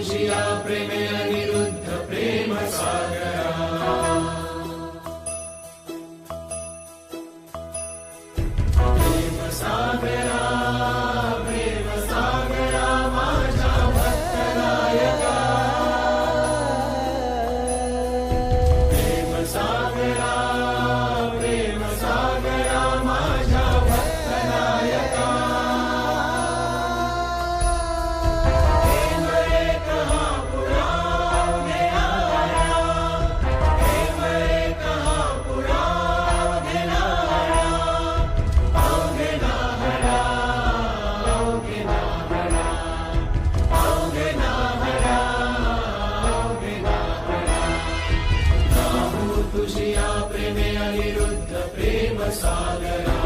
तुझिया प्रेमे अनिरुद्ध प्रेम सागरा प्रेम सागरा प्रेम सागरा माझा भक्त नायका प्रेम सागरा प्रेम सागरा माझा भक्त नायका तुझिया प्रेमे अनिरुद्ध प्रेम सागरा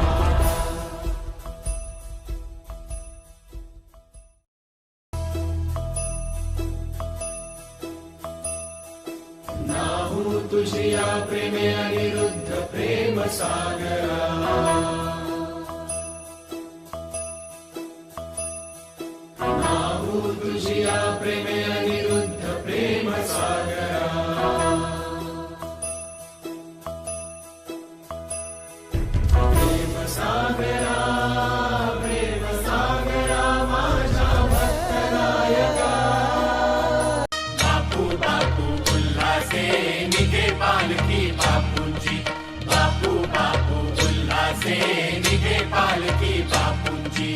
नाहू तुझिया प्रेमे अनिरुद्ध प्रेम सागरा नाहू तुझिया प्रेमे अनिरुद्ध प्रेम सागरा सागरा प्रेम सागरा माझा भक्त नायका बापू बापू उल्हासे निघे पालखी बापूंची बापू बापू उल्हासे निघे पालखी बापूंची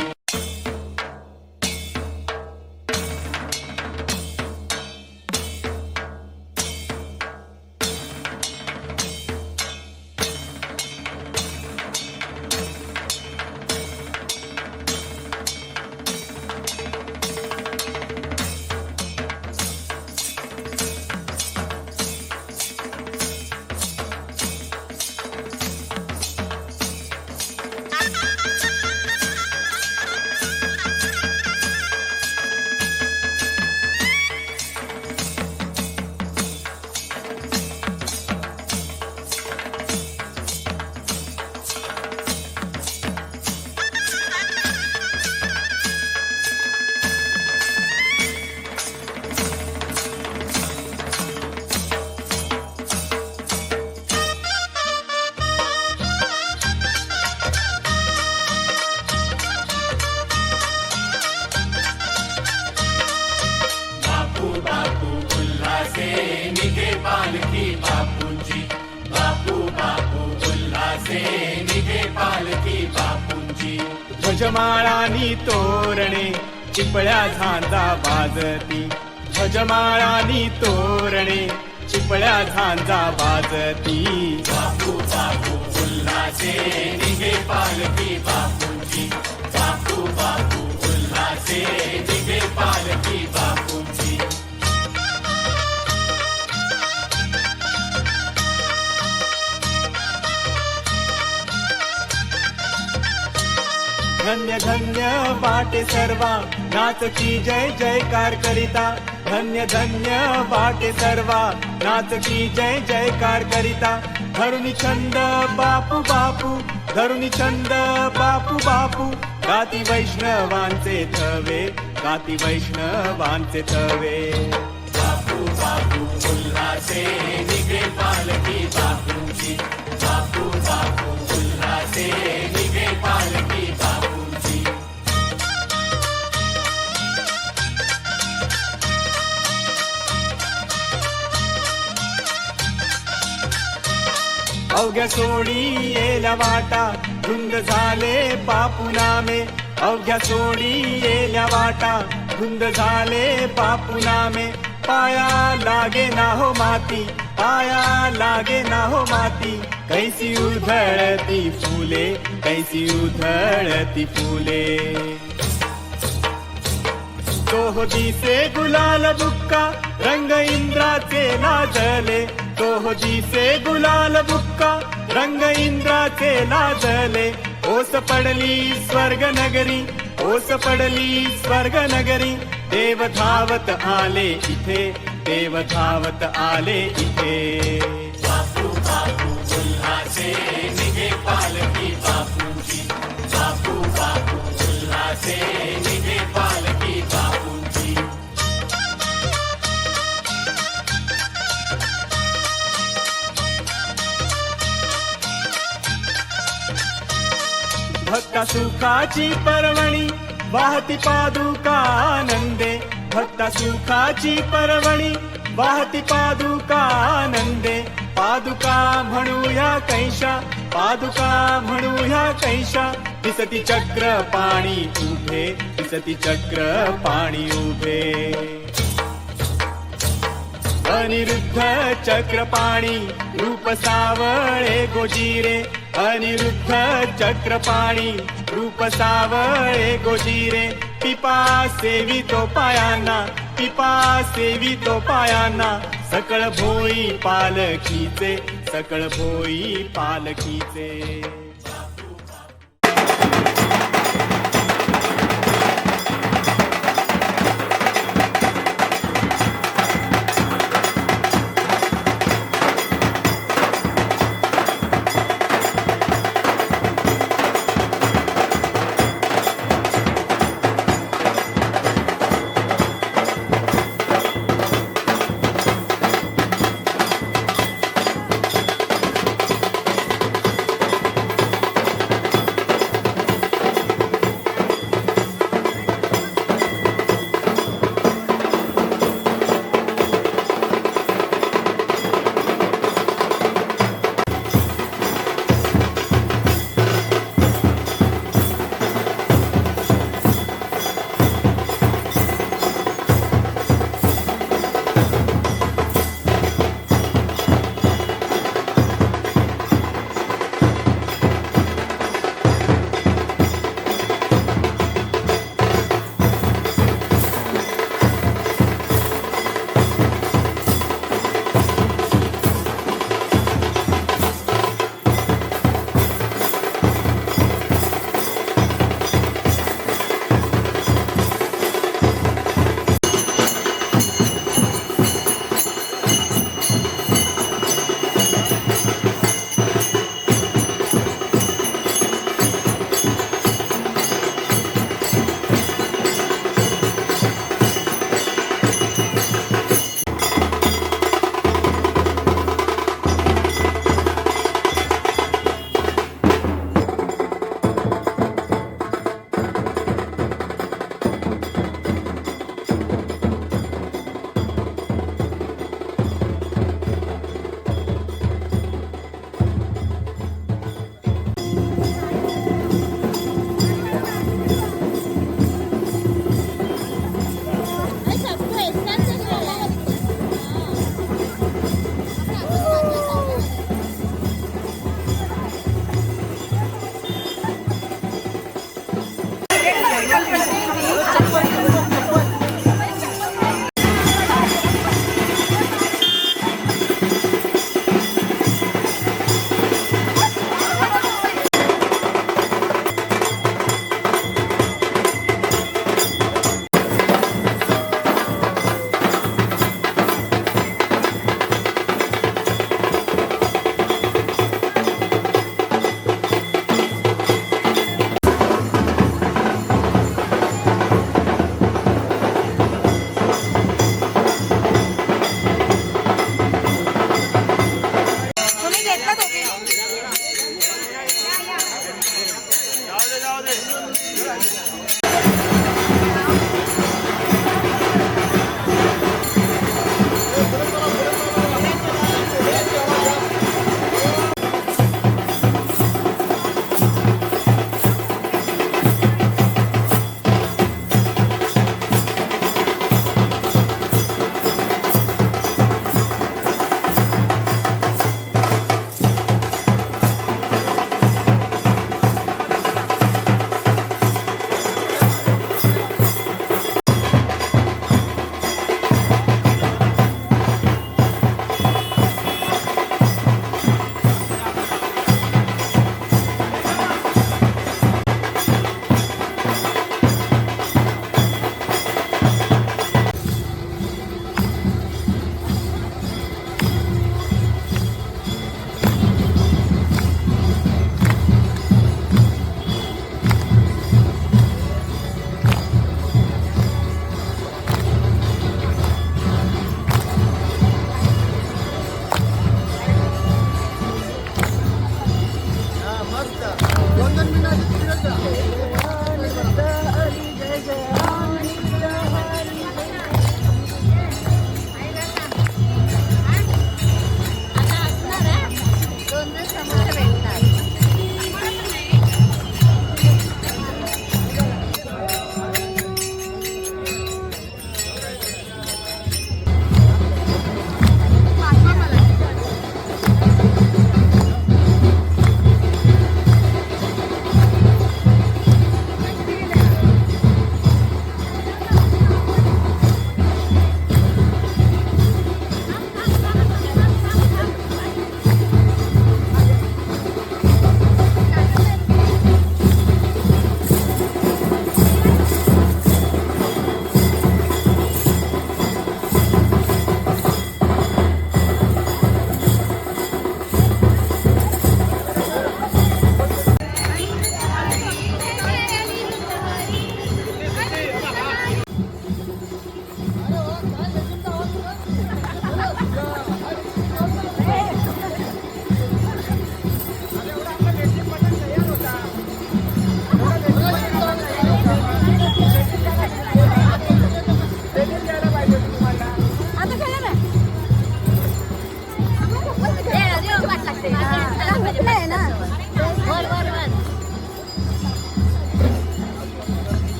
निघे पालखी बापूंची बापू बापू उल्हासे निघे पालखी बापूंची ध्वजमाळानी तोरणे चिपळ्या झांजा बाजती ध्वजमाळानी तोरणे चिपळ्या झांजा बाजती बापू बापू उल्हासे निघे पालखी बापूंची बापू बापू उल्हासे निघे पालखी बापूंची धन्य धन्य बाटे सर्वा नाच की जय जयकार करिता धन्य धन्य बाटे सर्वा नाच की जय जयकार करिता धरुणी छंद बापू बापू धरुणी छंद बापू बापू गाती वैष्णवांचे थवे गाती वैष्णवांचे थवे बापू बापू उल्हासे निघे पालखी बापूंची बापू बापू उल्हासे निघे पालखी बापूंची अवघ्या सोडी येल्या वाटा धुंद झाले बापू नामे अवघ्या सोडी येल्या वाटा धुंद झाले बापू नामे पाया लागे ना हो माती पाया लागे ना हो माती कैसी उधळती फुले कैसी उधळती फुले तो दिसे गुलाल बुक्का रंग इंद्राचे लाजले तो दिसे गुलाल बुक्का रंग इंद्राचे लाजले ओस पडली स्वर्ग नगरी ओस पडली स्वर्ग नगरी देव धावत आले इथे देव धावत आले इथे बापू बापू उल्हासे निघे पालखी बापूंची बापू बापू उल्हासे निघे पालखी बापूंची भक्ता सुखाची पर्वणी वाहती पादुका आनंदे, भक्ता सुखाची पर्वणी वाहती पादुका आनंदे. पादुका म्हणूया कैशा, पादुका म्हणूया कैशा, दिसती चक्र पाणी उभे, दिसती चक्र पाणी उभे. अनिरुद्ध चक्रपाणी रूप सावळे गोजीरे, अनिरुद्ध चक्रपाणी रूप सावळे गोजीरे. पिपा सेवितो पायांना, पिपा सेवितो पायांना, सकळ भोई पालखीचे, सकळ भोई पालखीचे.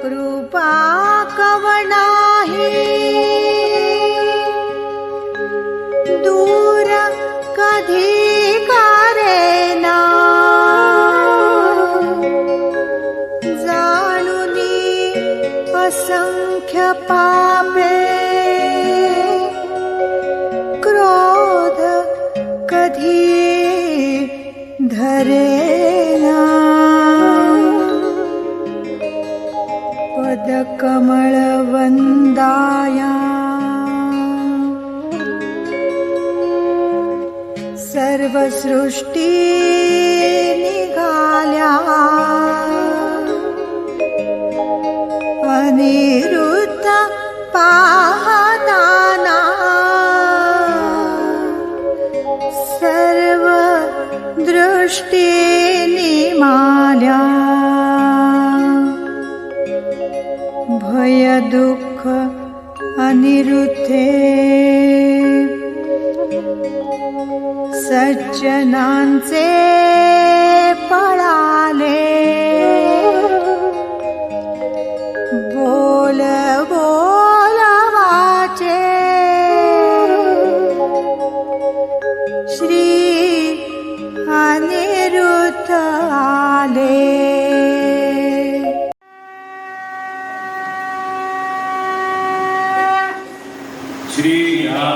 कृपा कवनाही दूर कधी करेना जाणुनी असंख्य पापे क्रोध कधी धरेना पदकमळ वंदाया सर्व सृष्टी निघाल्या अनिरुद्ध पाहताना सर्व दृष्टी निमाल्या भय दुःख अनिरुद्धे सज्जनांचे पळाले बोल बोल वाचे श्री अनिरुद्ध आले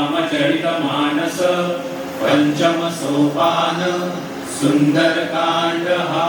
श्रीरामचरितमानस पंचम सोपान सुंदरकांड हा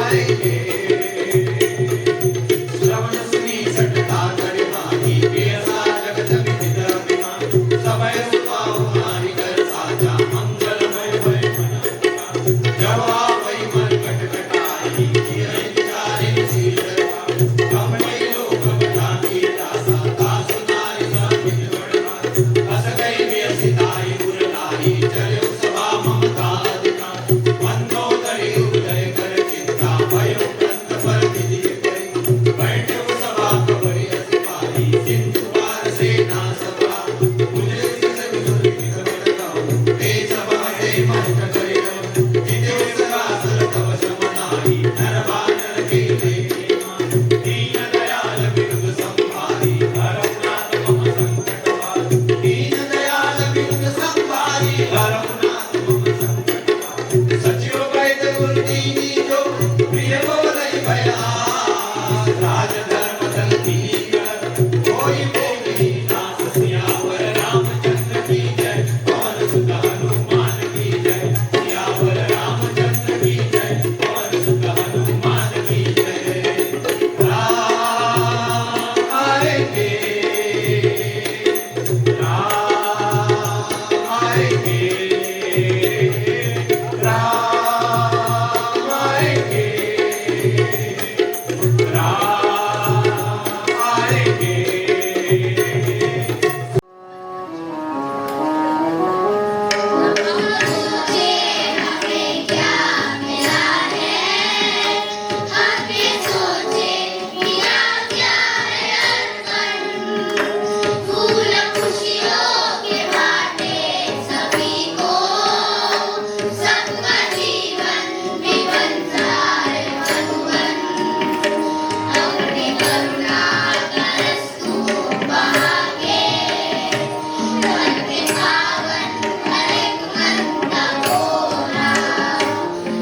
आएंगे श्रवणसुनी सटता करे माही पियसा जगत विदित अभिमान सबय सुपाव हमारी कर साचा मंगलमय भय मनालिका जवा वै मन कटकटाई किए विचारे सीलता कमई लोक बजाती दासा दास नारी सामिल बड़वा अस गई व्यसिताई गुरलाई चले सभा ममता अधिकार मंदोदरी उदय कर चिंता भयो ग्रंथ पर विधि करी बैठे सभा कबरी सिपाही सिंधु पार सेना सभा मुझे सिर विधुर विधवताओ हे सभा हे मस्त करे जिते सभा सर तव समनाई नरवानर के लेखिमा दीन दयाल बिरुद संभारी हरनाथ मम संकटवार दीन दयाल बिरुद संभारी हरनाथ मम संकटवार सचिव वैद गुरु दीनी जो प्रिय बोलई भया राज धर्म दल दीकर कोई बोली नाथ सियावर रामचंद्र की जय पवन सुत हनुमान की जय सियावर रामचंद्र की जय पवन सुत हनुमान की जय राम आएंगे राम आएंगे राम आएंगे राम आएंगे मुझे हमें क्या मिला है हमें सोचे मिला क्या है अर्पण फूल खुशियों के बाटे सभी को सबका जीवन भी बन जाए मधुबन अपनी करुणा तरस तू बहा के मन के पावन हर एक मन का कोना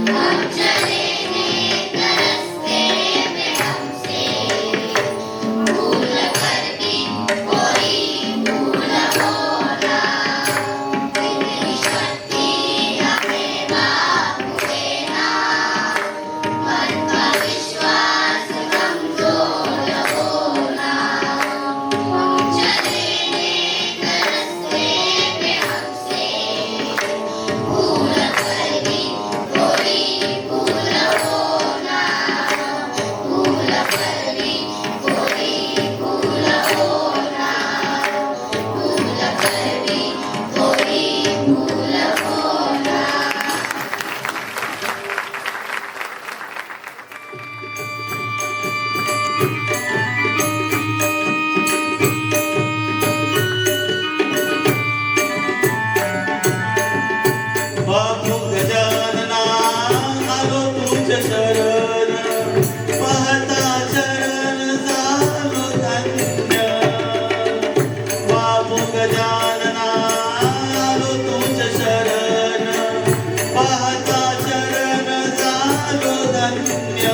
हम चले तरसते में हमसे भूल कर भी कोई भूल होना इतनी शक्ति हमें बापू देना मन का विश्वास कमजोर होना हम चले तरसते में हमसे भूल कर भी कोई भूल होना भूल कर भी कोई भूल होना भूल कर भी कोई भूल होना बापू गजानना आलो तुझ शरण पाहता चरण झालो धन्य बापू गजानना आलो तुझ शरण पाहता चरण झालो धन्य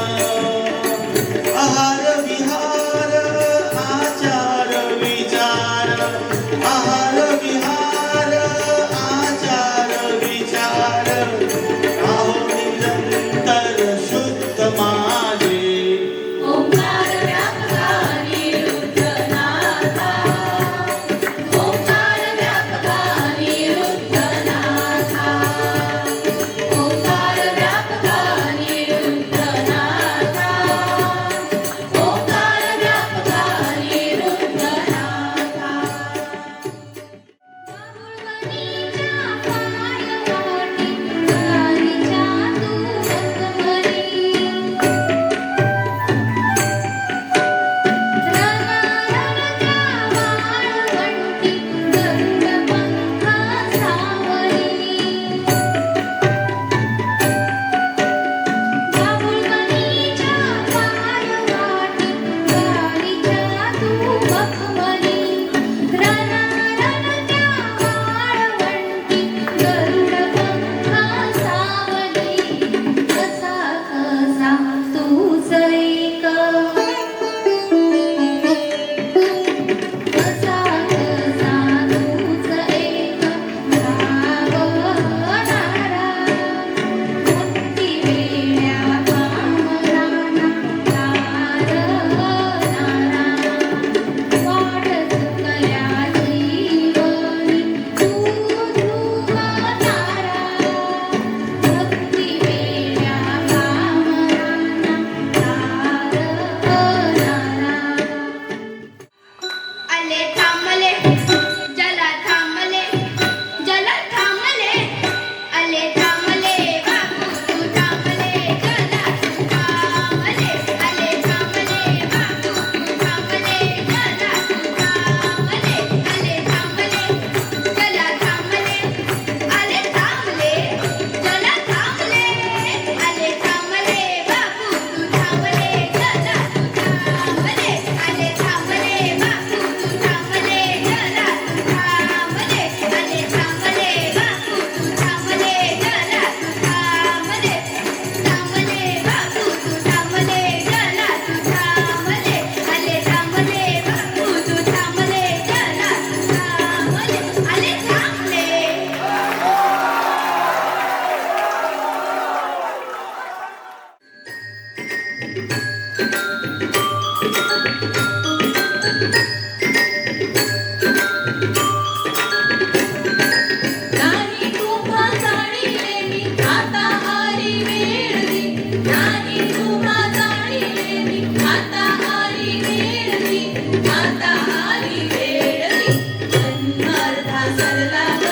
नाही तुम्हा जाणिलेली आता आली वेळी नाही तुम्हा जाणिलेली आता आली वेळी आता आली वेळी जन्मार्धा सरला ग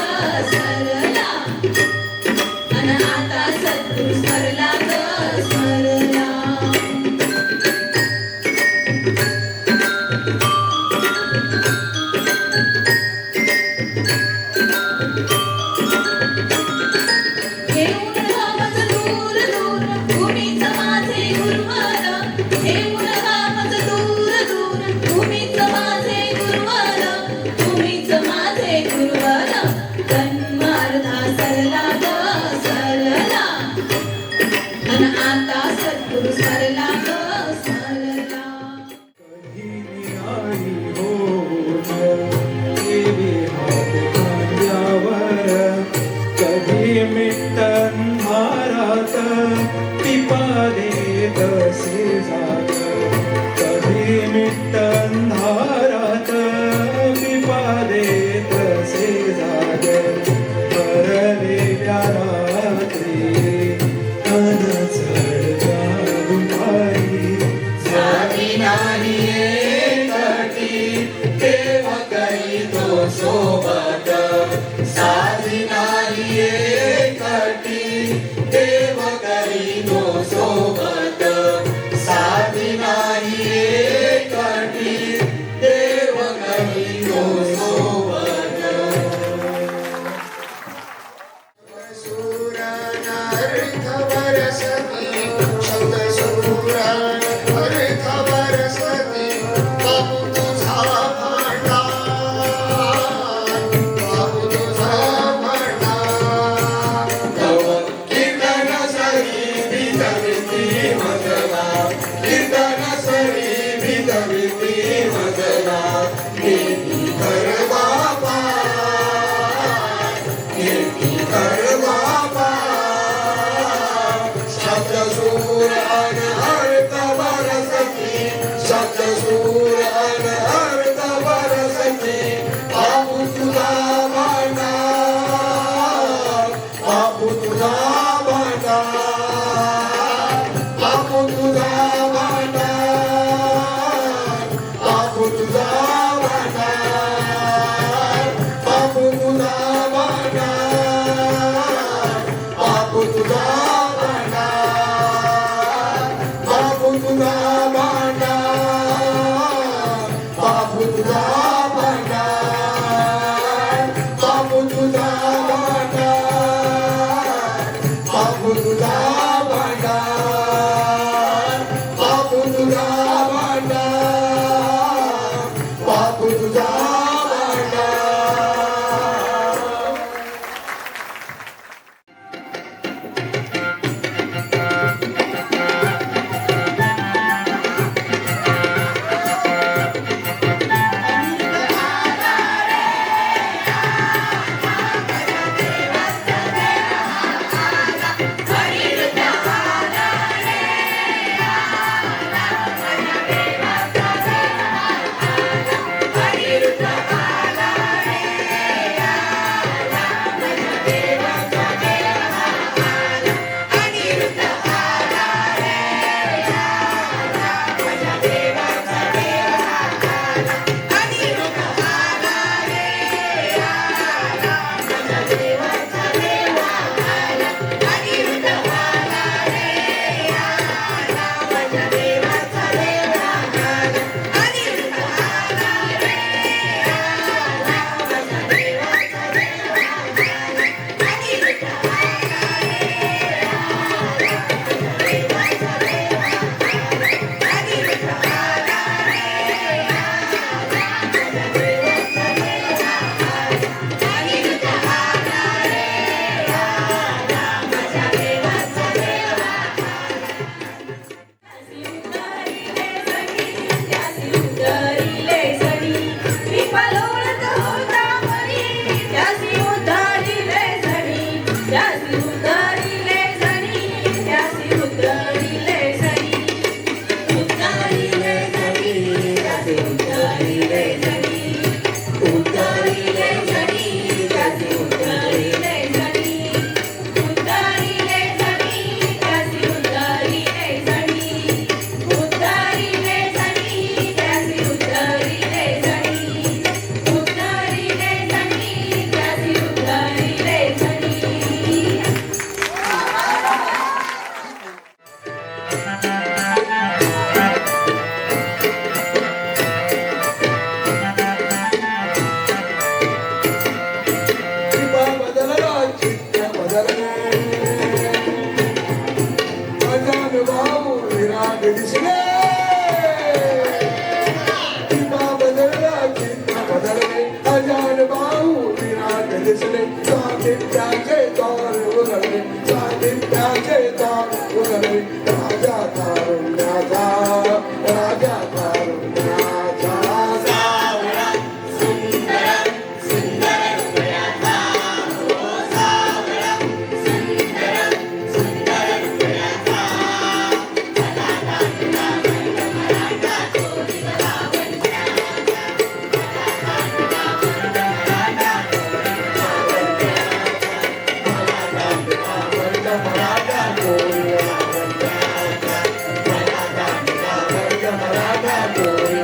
सरला अन आता सद्गुरु सरला ग सरला घेऊन गावाच दूर दूर भूमीच माझे गुरुवार घेऊन गावाच दूर दूर भूमीच माझे गुरुवार भूमीच माझे गुरुवार जन्मार्धा सरला ग सरला अन आता सद्गुरु सरला ग सरला कधी मिटन भारात टिपा देत असे जात कधी मिटन धारात टिपा देत असे जात हरलेल्या रात्री तन चढच्या दुपारी साधी नाही एकटी देव करी तो सोबत साधी नाही एकटी देव करी तो सोबत साधी नाही एकटी देव करी तो सोबत सूरन अर्थ बरसती शब्द सूरन अर्थ बरसती बाबू तुझा भांडार बाबू तुझा भांडार कीर्तन सरी विदविती मजला कीर्तन सरी विदविती मजला कीर्ती कर बापा कीर्ती कर बापा शब्द सूरन अर्थ बरसती शब्द सूरन अर्थ बरसती बाबू तुझा भांडार बाबू तुझा भांडार बाबू तुझा भांडार बाबू तुझा भांडार विराट दिसले किंवा बदलला चिन्ह बदलले अजान भाऊ विराट दिसले साहित्याचे द्वार उघडले साहित्याचे द्वार उघडले राजा तारुण्याचा राजा तारुण्याचा सावळा सुंदर सुंदर हृदयाचा हो सावळा सुंदर सुंदर हृदयाचा मराठा कोळी मराठा कोळी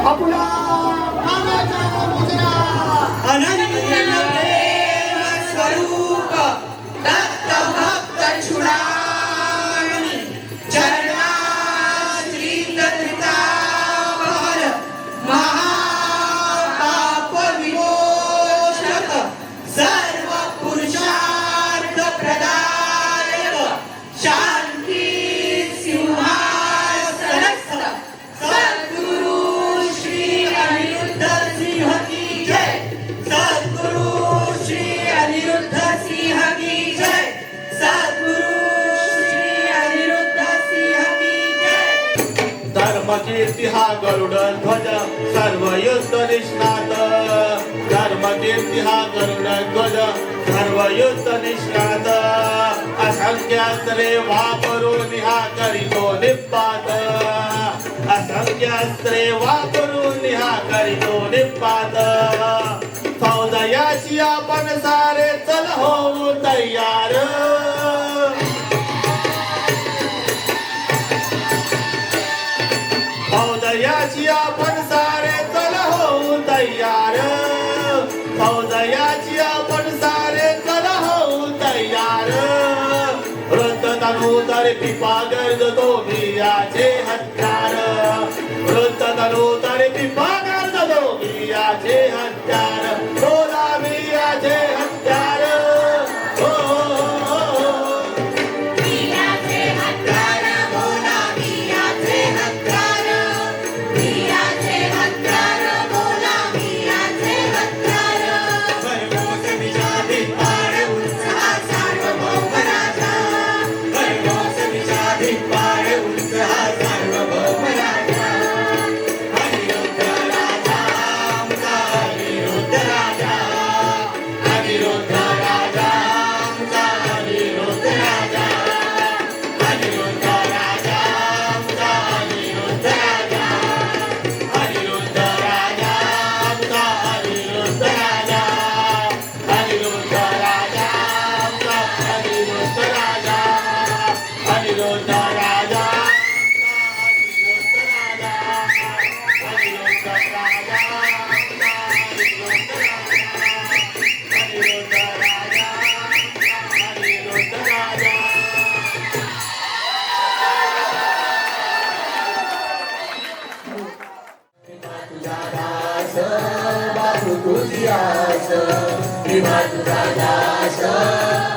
बापूला मानाचा मुजरा. अनन्य प्रेम स्वरूप दत्त भक्त चुडामणी चरणाश्रित धृतावहर महापाप विमोचक सर्व पुरुषार्थ प्रदायक शांती सिंहासनस्थ सद्गुरु श्री अनिरुद्ध सिंह की जय. सद्गुरु श्री अनिरुद्ध सिंह की जय. सद्गुरु श्री अनिरुद्ध सिंह की जय. धर्मकीर्ती हा गरुड ध्वज सर्व युद्ध निष्णात. धर्मकीर्ती हा गरुड ध्वज सर्व युद्ध निष्णात. असंख्य अस्त्रे वापरून हा करीतो निपात. असंख्य अस्त्रे वापरून हा करीतो निपात. फौजयाची आपण सारे चल होऊ तयार. फौजयाची आपण सारे चल होऊ तयार. फौजयाची आपण सारे चल होऊ तयार. वृत्त तनू तर पिपा गरजतो बियाचे हत्यार. वृत्त तनू तर पिपा गरजतो बियाचे हत्यार. बोला बियाचे हत्यार. हो, हो, हो, हो. बियाचे हत्यार बोला बियाचे हत्यार. बियाचे हत्यार बोला बियाचे हत्यार. भरघोस विजाधी पाड उंच हा सार्वभौम राजा. भरघोस विजाधी पाड उंच हा सार्वभौम राजा. अनिरुद्ध राजा आमचा अनिरुद्ध राजा. अनिरुद्ध राजा आमचा अनिरुद्ध राजा. अनिरुद्ध राजा आमचा अनिरुद्ध राजा. अनिरुद्ध राजा आमचा अनिरुद्ध राजा. अनिरुद्ध राजा आमचा अनिरुद्ध राजा. अनिरुद्ध राजा बापू तुझी आस. विवा तुझा दास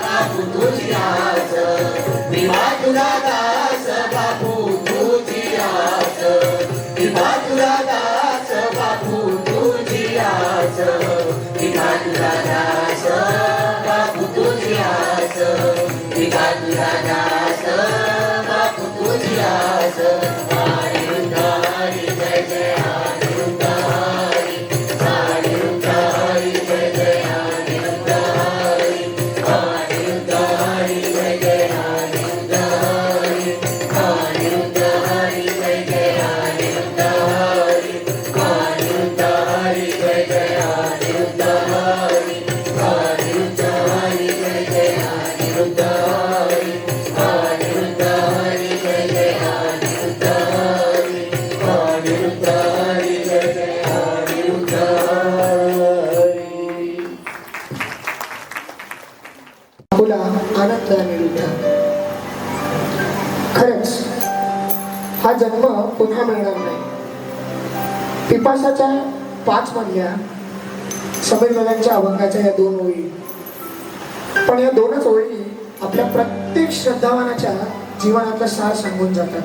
बापू तुझी आस. विवा तुझा दास बापू तुझी आस. विवा तुझा दास बापू तुझी आस. विवा तुझा दास बापू तुझी आस. विवा तुझा दास बापू तुझी आस. अनिरुद्ध हरी जय जय अनिरुद्ध हरी. अनिरुद्ध हरी जय जय अनिरुद्ध हरी. अनिरुद्ध हरी जय जय अनिरुद्ध हरी. अनिरुद्ध हरी जय जय अनिरुद्ध हरी. अनिरुद्ध हरी जय जय अनिरुद्ध हरी. अनिरुद्ध हरी जय जय अनिरुद्ध हरी. अनिरुद्ध हरी जय जय अनिरुद्ध हरी. अनिरुद्ध हरी जय जय अनिरुद्ध हरी. बापूला आनंद अनिरुद्ध. खरंच हा जन्म पुन्हा मिळणार नाही. पिपासाच्या 5 मधल्या समीर दादांच्या अभंगाच्या या 2 ओळी, पण या 2च ओळी आपल्या प्रत्येक श्रद्धावानाच्या जीवनातलं सार सांगून जातात.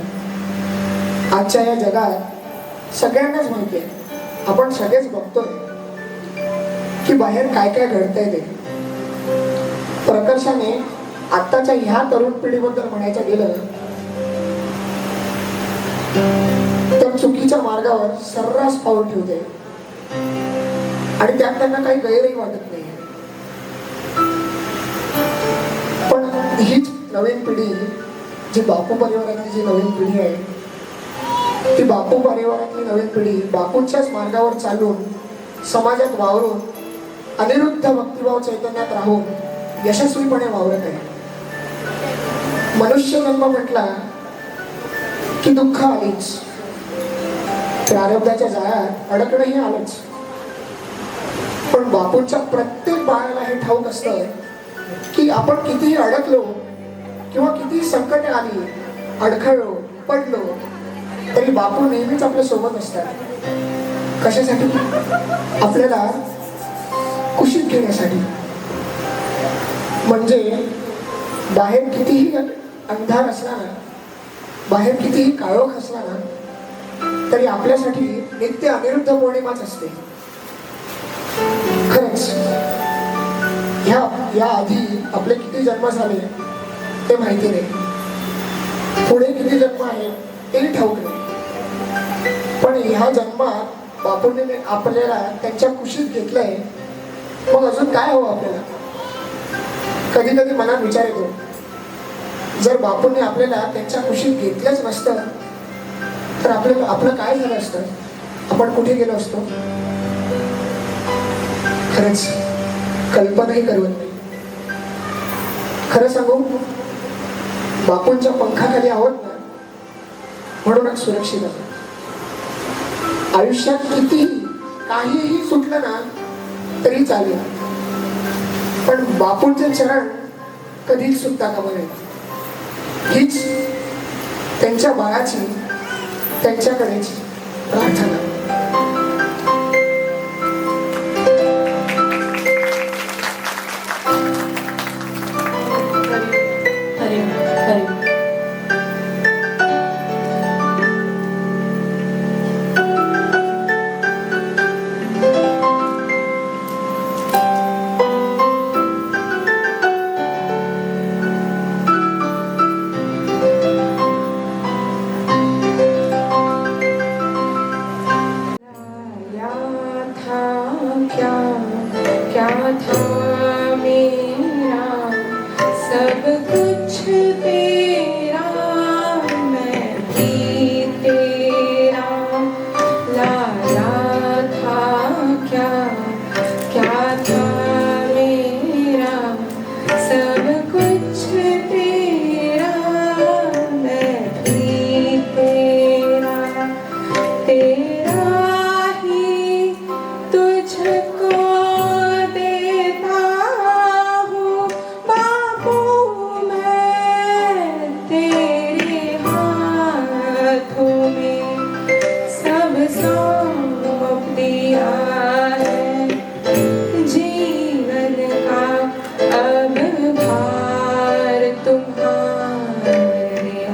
आजच्या या जगात सगळ्यांनाच माहिती आहे, आपण सगळेच बघतोय की बाहेर काय काय घडतंय ते. प्रकर्षाने आत्ताच्या ह्या तरुण पिढीबद्दल म्हणायचं गेलं तर चुकीच्या मार्गावर सर्रास पाऊल ठेवते आणि त्यात त्यांना काही गैरही वाटत नाही. पण हीच नवीन पिढी, जी बापू परिवारातली जी नवीन पिढी आहे, ती बापू परिवारातली नवीन पिढी बापूंच्याच मार्गावर चालून, समाजात वावरून, अनिरुद्ध भक्तिभाव चैतन्यात राहून यशस्वीपणे वावरत आहे. मनुष्य जन्म म्हटला की दुःख आलीच, प्रारब्धाच्या जाळ्यात अडकणंही आलंच. पण बापूंच्या प्रत्येक बाळाला हे ठाऊक असतं की आपण कितीही अडकलो किंवा कितीही संकटे आली, अडखळलो, पडलो, तरी बापू नेहमीच आपल्या सोबत असतात. कशासाठी? आपल्याला कुशीत घेण्यासाठी. म्हणजे बाहेर कितीही अंधार असला ना, बाहेर कितीही काळोख असला ना, तरी आपल्यासाठी नित्य अनिरुद्ध पौर्णिमाच असते. खरंच या आधी आपले किती जन्म झाले ते माहिती नाही, पुढे किती जन्म आहे तेही ठाऊक नाही. पण ह्या जन्मात बापूंनी आपल्याला त्यांच्या कुशीत घेतलंय, मग अजून काय हवं आपल्याला? कधी कधी मनात विचार येतो, जर बापूंनी आपल्याला त्यांच्या कुशीत घेतलंच नसतं तर आपलं काय झालं असतं? आपण कुठे गेलो असतो? खरंच कल्पनाही करवत नाही. खरं सांगू, बापूंच्या पंखाखाली आहोत ना, म्हणूनच सुरक्षित आहोत. आयुष्यात कितीही काहीही सुटलं ना तरी चालेल, पण बापूंचे चरण कधीच सुटता कामा नये. हीच त्यांच्या बाळाची, त्यांच्याकडेची प्रार्थना. हरे हरे. क्या था मेरा सब कुछ तेरा, मैं भी तेरा लाया था. क्या था मेरा सब कुछ तेरा, मैं भी तेरा ही तुझको देता हूँ बापू, मैं तेरे हाथों में सब सौंप दिया है. जीवन का अब भार तुम्हारे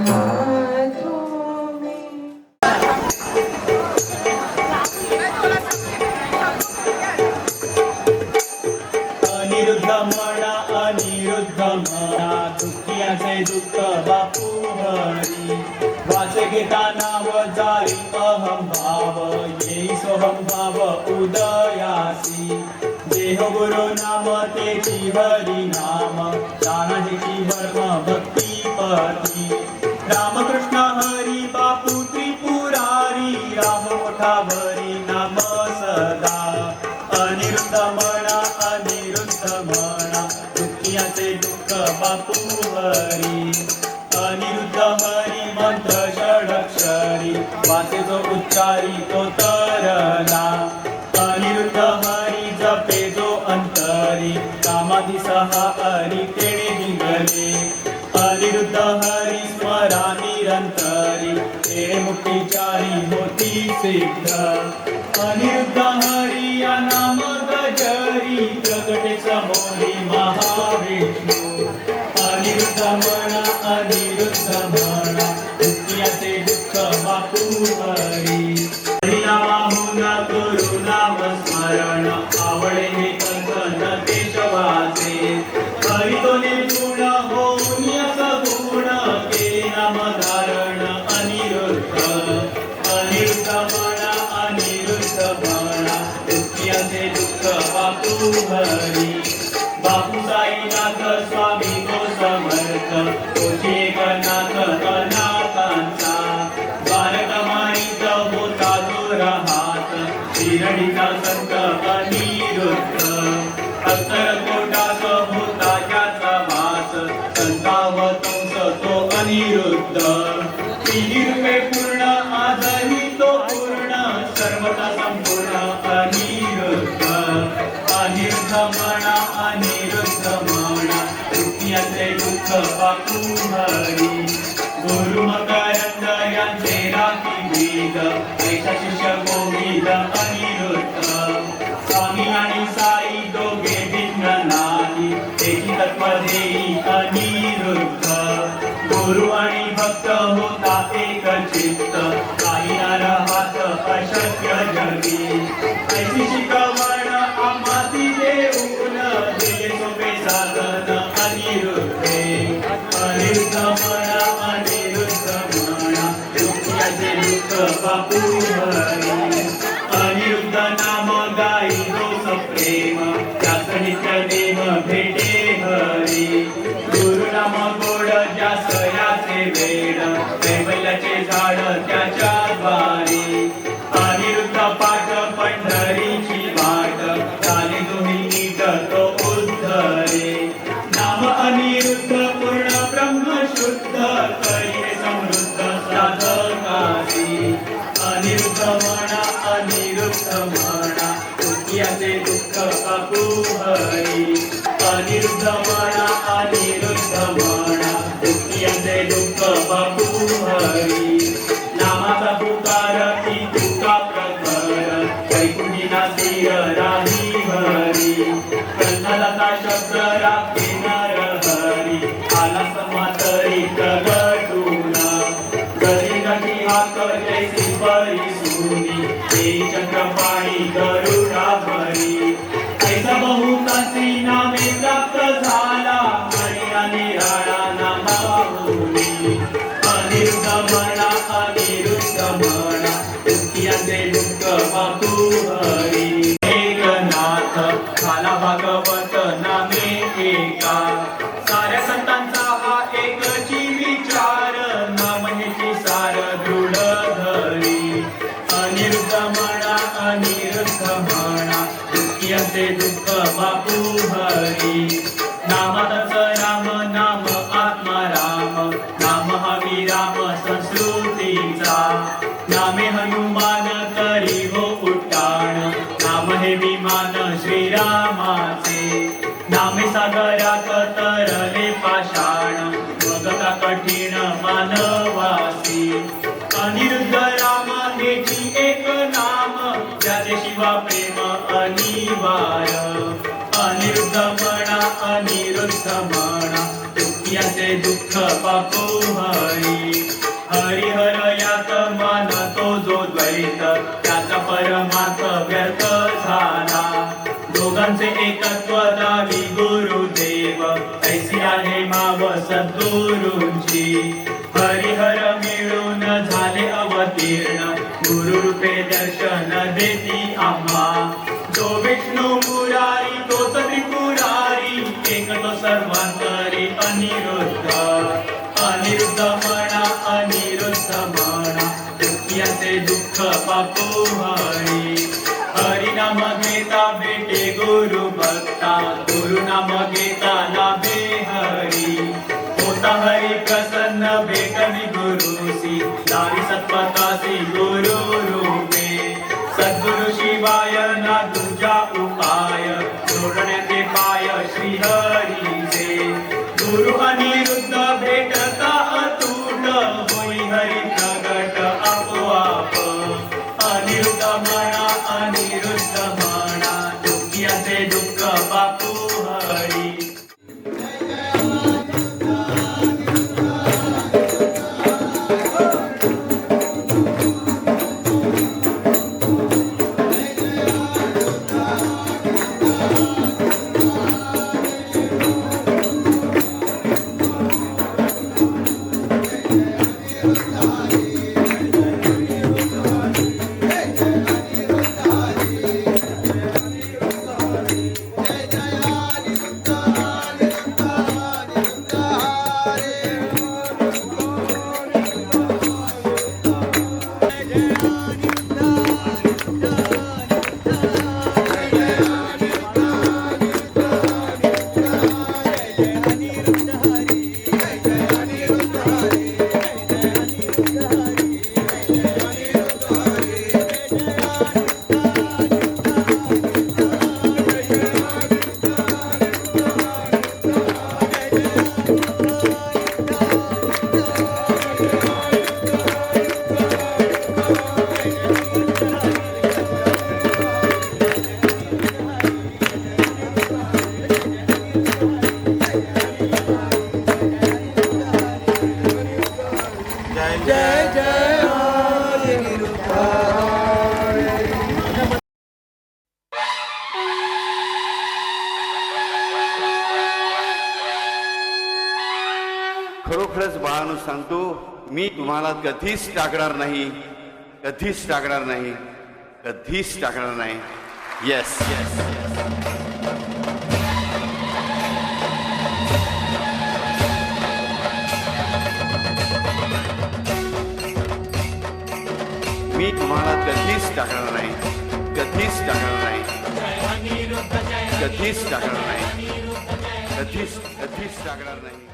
हाथों में. अनिरुद्ध म्हणा दुःखियाचे दुःख बापू हरी. वास घेता नाव जाई अहम भाव, येई सोहम भाव उदयासी. देह गुरु नाम तेची हरी नाम, तानाजीची वर्म भक्ती पती. रामकृष्ण हरी बापू त्रिपुरारी, राम मोठा भरी नाम सदा. अनिरुद्ध म्हणा दुःखियाचे दुःख बापू हरी. अनिरुद्ध हरी मंत्र षडक्षरी, वाचे जो उच्चारी तो तरला. अनिरुद्ध हरी जपे जो अंतरी, कामाधी सहा हरी तेणे निघले. अनिरुद्ध हरी स्मरा निरंतरी, तेणे मुक्तीचारी होती सिद्ध. अनिरुद्ध हरी या नाम गजरी, प्रगटे समोरी महाविष्णू. अनिरुद्ध म्हणा दुःखियाचे दुःख बापू हरी. हरिनामाहून करू नाम स्मरण, आवडे हे कंकण केशवाचे. हरितोने पूर्ण होऊन सगुण, केले नाम धारण अनिरुद्ध. अनिरुद्ध म्हणा दुःखियाचे दुःख बापू हरी. बापू साईनाथ स्वामी तो समर्थ, तोची एकनाथ अनाथांचा. बालकमाईत होता जो राहात, शिर्डीचा संत अनिरुद्ध. अत्तरकोटात होता ज्याचा वास, संतावतंस तो अनिरुद्ध. तिही रूपे पूर्ण आजही तो पूर्ण, संपूर्ण अनिरुद्ध अनिरुद्ध म्हणा अनिरुद्ध म्हणा दुःखियाचे दुःख पाकू हरी गुरु मकरंद यांचे राखी वेद ऐसा शिष्य गोविंद अनिरुद्ध स्वामी आणि साई दोघे भिन्न नाही एकी तत्व देई अनिरुद्ध गुरु आणि भक्त होता एक चित्त काही न राहत अशक्य जगी ऐसी शिकवण आम्हासी देऊन दिले सोपे साधन अनिरुद्धे अनिरुद्ध म्हणा अनिरुद्ध म्हणा दुःखियाचे दुःख बापू हरी अनिरुद्ध नाम गाई दोष प्रेम त्यास नित्य नेम भेटे हरी गुरु नाम गोड ज्यास याचे वेड कैवल्याचे झाड त्याच्या द्वारी अनिरुद्ध पाठ पंढरीची वाट चाले दोन्ही नीट तो उद्धरे नाम अनिरुद्ध पूर्ण ब्रह्म शुद्ध करिये समृद्ध साधकासी अनिरुद्ध म्हणा अनिरुद्ध म्हणा दुःखियाचे दुःख कापू हरी अनिरुद्ध म्हणा अनिरुद्ध म्हणा दुःखियाचे दुःख बापू हरी नामाचा पुकार की तुका प्रखर वैकुंठीना स्थिर राही हरी कन्नलता शब्द राखे नर हरी आला समातरी प्रगटूना गरी गती हाक जैसी परिसुनी हे चक्रपाणी गरुडा भरी ऐसा बहुतासी नामे प्राप्त झाला हरी आणि राणा नामाहुनी अनिरुद्ध म्हणा अनिरुद्ध म्हणा दुःखियाचे दुःख बापू हरी एकनाथ झाला भागवत नामे एका साऱ्या संतांचा हा एकची विचार नाम हेची सार दृढ धरी अनिरुद्ध म्हणा अनिरुद्ध म्हणा दुःखियाचे दुःख बापू हरी नामातच राम नाम आत्मा राम नाम हवी राम संस्कृतीचा नामे हनुमान करी हो उट्टाण नाम हे विमान श्रीरामाचे नामे सागरात तरले पाषाण बघता कठीण मानवासी अनिरुद्ध राम हेची एक नाम ज्याचे शिवा प्रेम अनिवार्य अनिरुद्ध म्हणा अनिरुद्ध म्हणा दुःखियाचे दुःख बापू हरी हरिहर यात मानतो जो द्वैत त्याचा परमार्थ व्यर्थ झाला दोघांचे एकत्व दावी गुरुदेव ऐसी आहे माव सद्गुरूंची हरिहर मिळून झाले अवतीर्ण गुरुरूपे दर्शन देती आम्हा जो विष्णू मुरारी तोच त्रिपुरारी एक तो सर्वांतरी अनिरुद्ध अनिरुद्ध म्हणा अनिरुद्ध म्हणा दुःखियाचे दुःख बापू हरी हरिनाम घेता भेटे गुरु भक्ता गुरु नाम घेता लाभे हरी होता हरी प्रसन्न भेटवी गुरुसी दारी सत्वतासी गुरु रूपे सद्गुरु शिवाय ना तुझा उपाय जोडण्याचे पाय श्रीहरीचे गुरु अनिरुद्ध भेटता अतूट होई हरी प्रगट आपोआप अनिरुद्ध म्हणा अनिरुद्ध म्हणा दुःखियाचे दुःख बापू हरी खरंच बाळांनो सांगतो, मी तुम्हाला कधीच टाकणार नाही, कधीच टाकणार नाही, कधीच टाकणार नाही. येस येस मी तुम्हाला कधीच टाकणार नाही, कधीच टाकणार नाही, कधीच टाकणार नाही, कधीच कधीच टाकणार नाही.